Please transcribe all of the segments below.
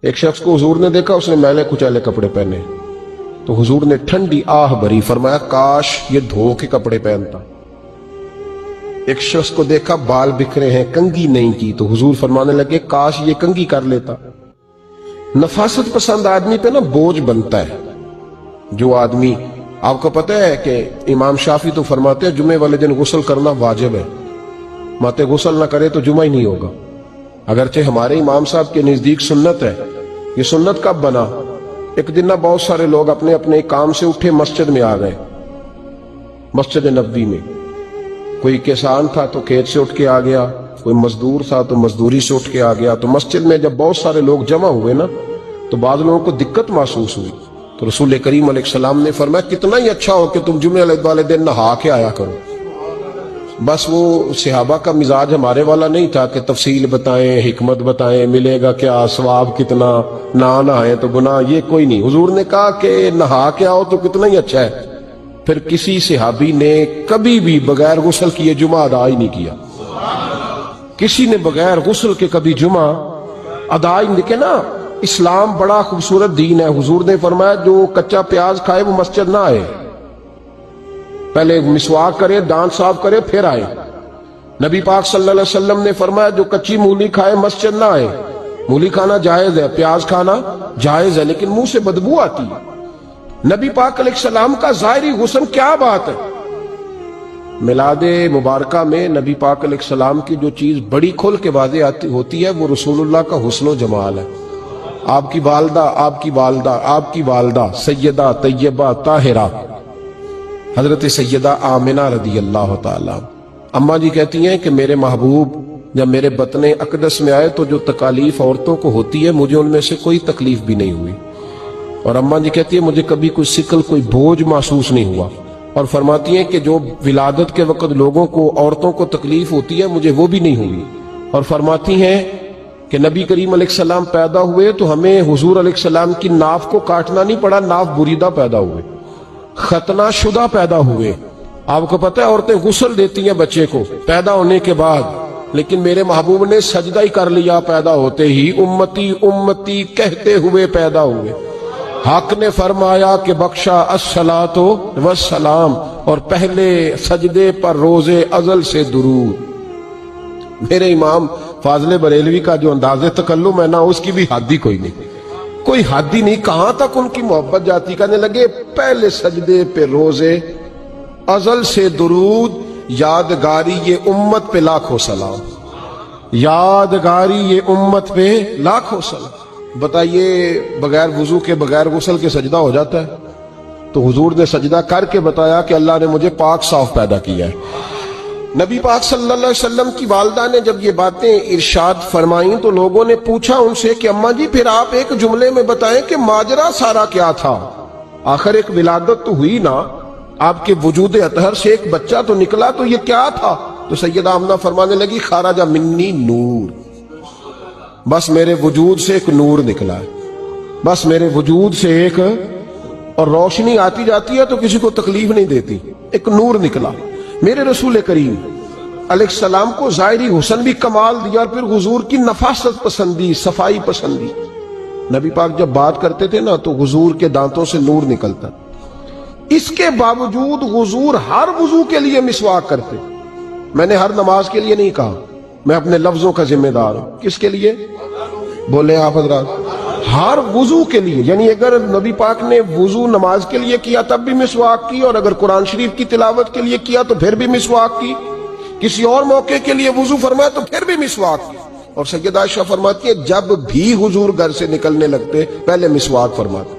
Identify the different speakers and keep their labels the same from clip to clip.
Speaker 1: ایک شخص کو حضور نے دیکھا، اس نے میلے کچیلے کپڑے پہنے تو حضور نے ٹھنڈی آہ بھری، فرمایا کاش یہ دھو کے کپڑے پہنتا۔ ایک شخص کو دیکھا بال بکھرے ہیں، کنگھی نہیں کی تو حضور فرمانے لگے کاش یہ کنگھی کر لیتا۔ نفاست پسند آدمی پہ نا بوجھ بنتا ہے۔ جو آدمی، آپ کو پتہ ہے کہ امام شافعی تو فرماتے ہیں جمعے والے دن غسل کرنا واجب ہے، ماتے غسل نہ کرے تو جمعہ ہی نہیں ہوگا۔ اگرچہ ہمارے امام صاحب کے نزدیک سنت ہے۔ یہ سنت کب بنا؟ ایک دن نہ بہت سارے لوگ اپنے اپنے کام سے اٹھے مسجد میں آ گئے، مسجد نبوی میں۔ کوئی کسان تھا تو کھیت سے اٹھ کے آ گیا، کوئی مزدور تھا تو مزدوری سے اٹھ کے آ گیا۔ تو مسجد میں جب بہت سارے لوگ جمع ہوئے نا تو بعض لوگوں کو دقت محسوس ہوئی، تو رسول کریم علیہ السلام نے فرمایا کتنا ہی اچھا ہو کہ تم جمعے والے دن نہا کے آیا کرو۔ بس وہ صحابہ کا مزاج ہمارے والا نہیں تھا کہ تفصیل بتائیں، حکمت بتائیں، ملے گا کیا، ثواب کتنا، نہ نہائیں تو گناہ، یہ کوئی نہیں۔ حضور نے کہا کہ نہا کے آؤ تو کتنا ہی اچھا ہے۔ پھر کسی صحابی نے کبھی بھی بغیر غسل کیے جمعہ ادا ہی نہیں کیا۔ کسی نے بغیر غسل کے کبھی جمعہ ادا ہی نہیں کیا نا۔ اسلام بڑا خوبصورت دین ہے۔ حضور نے فرمایا جو کچا پیاز کھائے وہ مسجد نہ آئے، پہلے مسواک کرے، دانت صاف کرے، پھر آئے۔ نبی پاک صلی اللہ علیہ وسلم نے فرمایا جو کچی مولی کھائے مسجد نہ آئے۔ مولی کھانا جائز ہے، پیاز کھانا جائز ہے، لیکن منہ سے بدبو آتی ہے۔ نبی پاک علیہ السلام کا ظاہری حسن کیا بات ہے۔ میلاد مبارکہ میں نبی پاک علیہ السلام کی جو چیز بڑی کھل کے واضح ہوتی ہے وہ رسول اللہ کا حسن و جمال ہے۔ آپ کی والدہ سیدہ طیبہ طاہرہ حضرت سیدہ آمنہ رضی اللہ تعالیٰ، اماں جی کہتی ہیں کہ میرے محبوب جب میرے بطن اقدس میں آئے تو جو تکالیف عورتوں کو ہوتی ہے مجھے ان میں سے کوئی تکلیف بھی نہیں ہوئی، اور اماں جی کہتی ہیں مجھے کبھی کوئی ثقل، کوئی بوجھ محسوس نہیں ہوا، اور فرماتی ہیں کہ جو ولادت کے وقت لوگوں کو، عورتوں کو تکلیف ہوتی ہے مجھے وہ بھی نہیں ہوئی، اور فرماتی ہیں کہ نبی کریم علیہ السلام پیدا ہوئے تو ہمیں حضور علیہ السلام کی ناف کو کاٹنا نہیں پڑا، ناف بریدہ پیدا ہوئے، ختنہ شدہ پیدا ہوئے۔ آپ کو پتہ ہے عورتیں غسل دیتی ہیں بچے کو پیدا ہونے کے بعد، لیکن میرے محبوب نے سجدہ ہی کر لیا پیدا ہوتے ہی، امتی امتی کہتے ہوئے پیدا ہوئے۔ حق نے فرمایا کہ بخشا الصلاۃ والسلام، اور پہلے سجدے پر روز ازل سے درود۔ میرے امام فاضل بریلوی کا جو انداز تکلم ہے نا اس کی بھی حد ہی کوئی نہیں، کوئی حد ہی نہیں، کہاں تک ان کی محبت جاتی۔ کہنے لگے پہلے سجدے پہ روز ازل سے درود، یادگاری یہ امت پہ لاکھوں سلام، یادگاری یہ امت پہ لاکھوں سلام۔ بتائیے بغیر وضو کے، بغیر غسل کے سجدہ ہو جاتا ہے؟ تو حضور نے سجدہ کر کے بتایا کہ اللہ نے مجھے پاک صاف پیدا کیا ہے۔ نبی پاک صلی اللہ علیہ وسلم کی والدہ نے جب یہ باتیں ارشاد فرمائیں تو لوگوں نے پوچھا ان سے کہ اماں جی پھر آپ ایک جملے میں بتائیں کہ ماجرا سارا کیا تھا، آخر ایک ولادت تو ہوئی نا، آپ کے وجود اطہر سے ایک بچہ تو نکلا، تو یہ کیا تھا؟ تو سیدہ آمنہ فرمانے لگی خارج منی نور، بس میرے وجود سے ایک نور نکلا ہے، بس میرے وجود سے ایک، اور روشنی آتی جاتی ہے تو کسی کو تکلیف نہیں دیتی، ایک نور نکلا۔ میرے رسول کریم علیہ السلام کو ظاہری حسن بھی کمال دیا، اور پھر حضور کی نفاست پسندی، صفائی پسندی۔ نبی پاک جب بات کرتے تھے نا تو حضور کے دانتوں سے نور نکلتا، اس کے باوجود حضور ہر وضو کے لیے مسواک کرتے۔ میں نے ہر نماز کے لیے نہیں کہا، میں اپنے لفظوں کا ذمہ دار ہوں۔ کس کے لیے بولے آپ حضرات؟ ہر وضو کے لیے، یعنی اگر نبی پاک نے وضو نماز کے لیے کیا تب بھی مسواک کی، اور اگر قرآن شریف کی تلاوت کے لیے کیا تو پھر بھی مسواک کی، کسی اور موقع کے لیے وضو فرمایا تو پھر بھی مسواک کی۔ اور سیدہ عائشہ فرماتی ہے جب بھی حضور گھر سے نکلنے لگتے پہلے مسواک فرماتے۔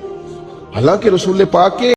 Speaker 1: حالانکہ رسول پاک کے